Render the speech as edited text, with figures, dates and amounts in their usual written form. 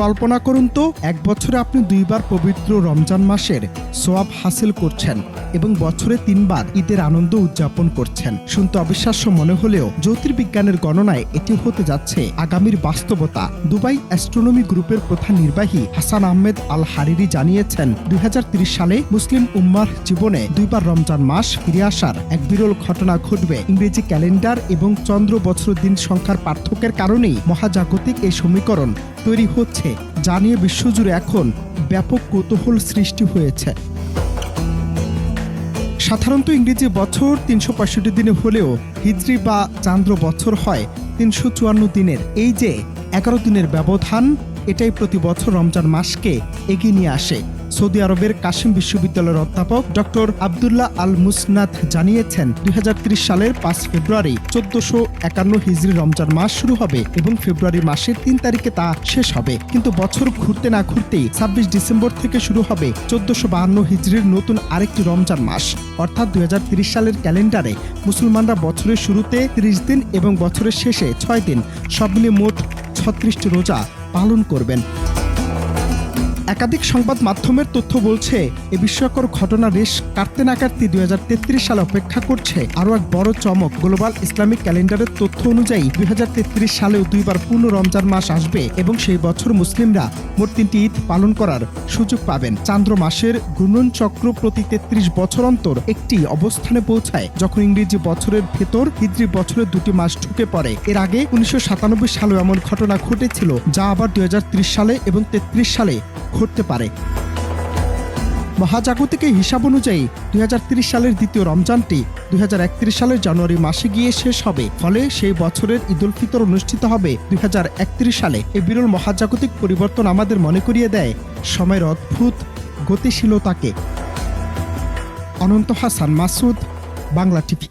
কল্পনা করুন তো, এক বছরে আপনি 2 বার পবিত্র রমজান মাসের সোয়াব হাসিল করছেন এবং বছরে 3 বার ঈদের আনন্দ উদযাপন করছেন। শুনতে অবিশ্বাস্য মনে হলেও জ্যোতির্বিজ্ঞানের গণনায় এটি হতে যাচ্ছে আগামীর বাস্তবতা। দুবাই অ্যাস্ট্রোনমি গ্রুপের প্রধান নির্বাহী হাসান আহমেদ আল হারিরি জানিয়েছেন, 2030 সালে মুসলিম উম্মাহর জীবনে 2 বার রমজান মাস ফিরে আসার এক বিরল ঘটনা ঘটবে। ইংরেজি ক্যালেন্ডার এবং চন্দ্র বছর দিন সংখ্যার পার্থক্যের কারণেই মহাজাগতিক এই সমীকরণ তৈরি হচ্ছে, যা নিয়ে বিশ্বজুড়ে এখন ব্যাপক কৌতূহল সৃষ্টি হয়েছে। সাধারণত ইংরেজি বছর 365 দিনে হলেও হিজরি বা চান্দ্র বছর হয় 354 দিনের। এই যে 11 দিনের ব্যবধান, এটাই প্রতি বছর রমজান মাসকে এগিয়ে নিয়ে আসে। সৌদি আরবের কাশিম বিশ্ববিদ্যালয়ের অধ্যাপক ডক্টর আবদুল্লাহ আল মুসনাদ জানিয়েছেন, 2030 সালের 5 ফেব্রুয়ারি 1451 হিজরি রমজান মাস শুরু হবে এবং ফেব্রুয়ারি মাসের 3 তারিখে তা শেষ হবে। কিন্তু বছর ঘুরতে না ঘুরতেই 26 ডিসেম্বর থেকে শুরু হবে 1452 হিজরির নতুন আরেকটি রমজান মাস। অর্থাৎ 2030 সালের ক্যালেন্ডারে মুসলমানরা বছরের শুরুতে 30 দিন এবং বছরের শেষে 6 দিন, সব মিলিয়ে মোট 36টি রোজা পালন করবেন। একাধিক সংবাদ মাধ্যমের তথ্য বলছে, এ বিস্ময়কর ঘটনা রেশ কাটতে না কাটতে 2033 সালে অপেক্ষা করছে আরও এক বড় চমক। গ্লোবাল ইসলামিক ক্যালেন্ডারের তথ্য অনুযায়ী 2033 সালেও 2 বার পূর্ণ রমজান মাস আসবে এবং সেই বছর মুসলিমরা মোট 3টি ঈদ পালন করার সুযোগ পাবেন। চান্দ্র মাসের ঘূর্ণন চক্র প্রতি 33 বছর অন্তর একটি অবস্থানে পৌঁছায়, যখন ইংরেজি বছরের ভেতর হিজরি বছরের 2টি মাস ঢুকে পড়ে। এর আগে 1997 সালেও এমন ঘটনা ঘটেছিল, যা আবার 2030 সালে এবং 33 সালে ঘটতে পারে। মহাজাগতিক হিসাব অনুযায়ী 2030 সালের দ্বিতীয় রমজানটি 2031 সালের জানুয়ারি মাসে গিয়ে শেষ হবে, ফলে সেই বছরের ঈদ উল ফিতর অনুষ্ঠিত হবে 2031 সালে। এই বিরল মহাজাগতিক পরিবর্তন আমাদের মনে করিয়ে দেয় সময়ের অদ্ভুত গতিশীলতাকে। অনন্ত হাসান মাসুদ, বাংলা টিভি।